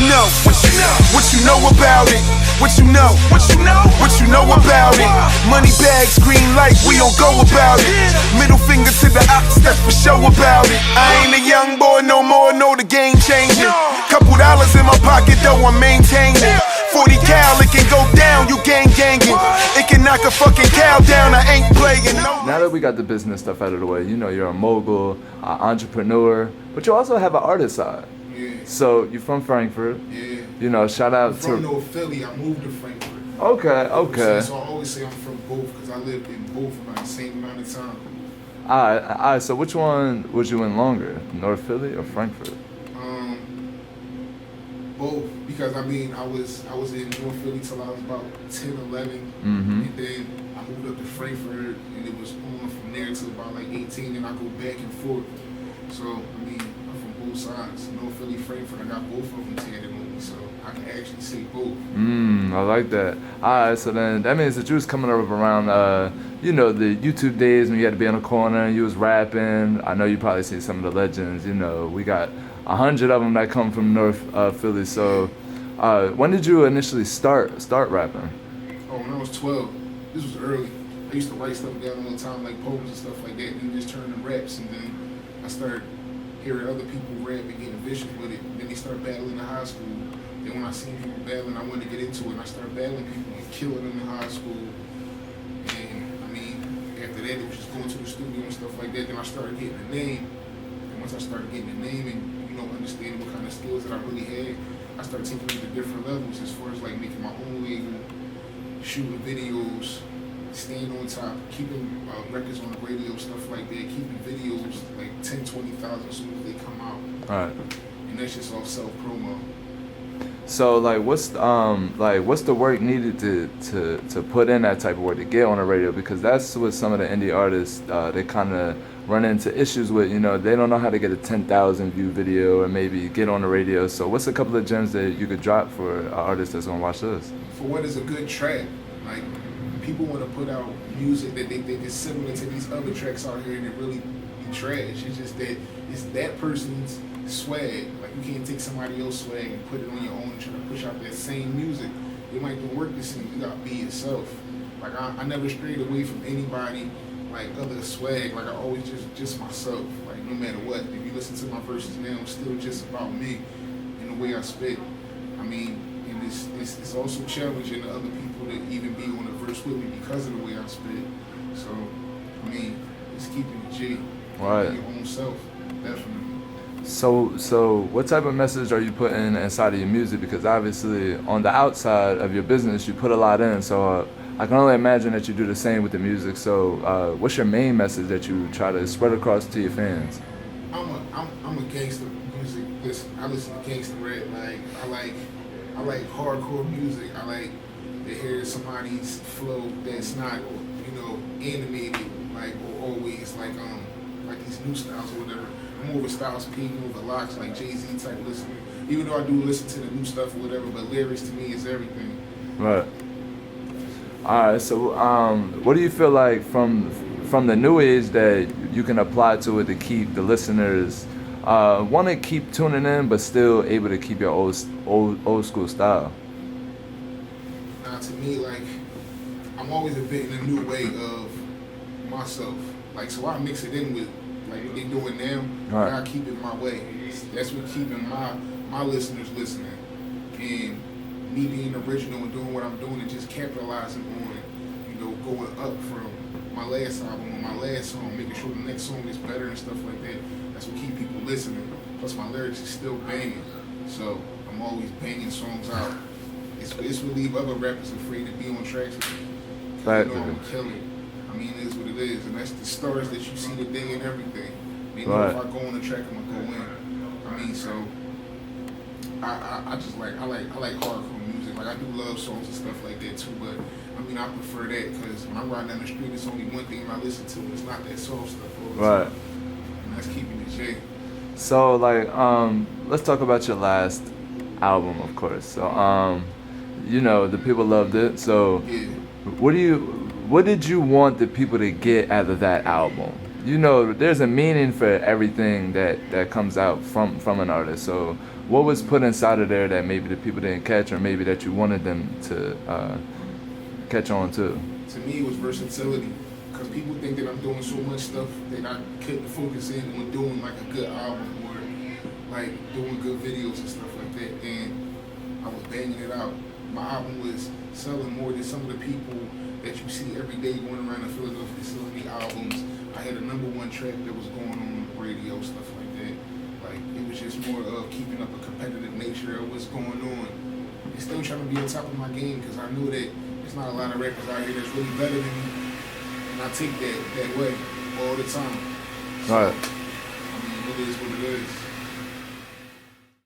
know? What you know about it? What you know? What you know about it? Money bags, green light, we don't go about it. Middle finger to the ops, that's for show about it. I ain't a young boy no more, know the game changing. Couple dollars in my pocket though, I'm maintaining. 40 cal, it can go down, you gang-ganging. It can knock a fucking cow down, I ain't playing. Now that we got the business stuff out of the way, you know, you're a mogul, an entrepreneur, but you also have an artist side. Yeah. So you're from Frankford. Yeah. You know, shout out I'm from North Philly. I moved to Frankford. Okay. So I always say I'm from both because I lived in both about the same amount of time. Alright, so which one was you in longer? North Philly or Frankfurt? Both, because I mean I was in North Philly till I was about 10, 11, and then I moved up to Frankfurt, and it was on from there till about like 18, and I go back and forth. So I mean I'm from both sides, North Philly, Frankfurt. I got both of them tatted on me, so I can actually say both. I like that. Alright, so then that means that you was coming up around you know, the YouTube days when you had to be on the corner and you was rapping. I know you probably see some of the legends, you know, we got 100 of them that come from North Philly. So when did you initially start rapping? Oh, when I was 12. This was early. I used to write stuff down all the time, like poems and stuff like that, and then just turn to raps, and then I started hearing other people rap and getting vicious with it. And then they started battling in high school. Then when I seen people battling, I wanted to get into it, and I started battling people and killing them in high school. And I mean, after that, it was just going to the studio and stuff like that. Then I started getting a name. And once I started getting a name and understanding what kind of skills that I really had, I started taking it to different levels as far as like making my own label, shooting videos, staying on top, keeping records on the radio, stuff like that, keeping videos like 10, 20,000 as soon as they come out. Alright. And that's just all self-promo. So like what's the work needed to put in that type of work to get on the radio? Because that's what some of the indie artists they kind of run into issues with. You know, they don't know how to get a 10,000 view video or maybe get on the radio. So what's a couple of gems that you could drop for an artist that's gonna watch this? For what is a good track? Like people want to put out music that they think is similar to these other tracks out here, and it really be trash. It's just that it's that person's swag. Like you can't take somebody else's swag and put it on your own and try to push out that same music. It might not work the same. You gotta be yourself. Like I never strayed away from anybody like other swag. Like I always just myself. Like no matter what. If you listen to my verses now, it's still just about me and the way I spit. I mean, and it's also challenging to other people to even be on the verse with me because of the way I spit. So I mean, it's keeping the G. Right. Your own self, definitely. So what type of message are you putting inside of your music? Because obviously on the outside of your business, you put a lot in. So I can only imagine that you do the same with the music. So what's your main message that you try to spread across to your fans? I'm a gangster music. I listen to gangster rap. Like I like hardcore music. I like to hear somebody's flow that's not animated like or always like these new styles or whatever. I'm more of a Styles P, more of a Locks, like Jay-Z type listener. Even though I do listen to the new stuff or whatever, but lyrics to me is everything. Right. Alright, so what do you feel like from the new age that you can apply to it to keep the listeners want to keep tuning in but still able to keep your old school style? Now to me, like, I'm always a bit in a new way of myself. Like, so I mix it in with like what they doing now, right. I keep it my way. That's what keeping my listeners listening. And me being original and doing what I'm doing and just capitalizing on, going up from my last album or my last song, making sure the next song is better and stuff like that. That's what keep people listening. Plus my lyrics is still banging. So I'm always banging songs out. It's what leave other rappers afraid to be on tracks with me. Right. I'm killing. I mean, it is what it is, and that's the stars that you see today and everything. They know if I go on the track, I'm gonna go in. I mean, so I just like hardcore music. Like I do love songs and stuff like that too, but I mean I prefer that because when I'm riding down the street, it's only one thing I listen to. It's not that soft stuff all the time. And that's keeping it J. So like, let's talk about your last album, of course. So the people loved it. So yeah. What did you want the people to get out of that album? There's a meaning for everything that comes out from an artist. So what was put inside of there that maybe the people didn't catch, or maybe that you wanted them to catch on to? To me, it was versatility. Because people think that I'm doing so much stuff that I couldn't focus in on doing like a good album or like doing good videos and stuff like that. And I was banging it out. My album was selling more than some of the people that you see every day going around the Philadelphia selling the albums. I had a #1 track that was going on the radio, stuff like that. Like, it was just more of keeping up a competitive nature of what's going on. And still trying to be on top of my game, because I knew that there's not a lot of rappers out here that's really better than me. And I take that way all the time. So, Right. I mean, it is what it is.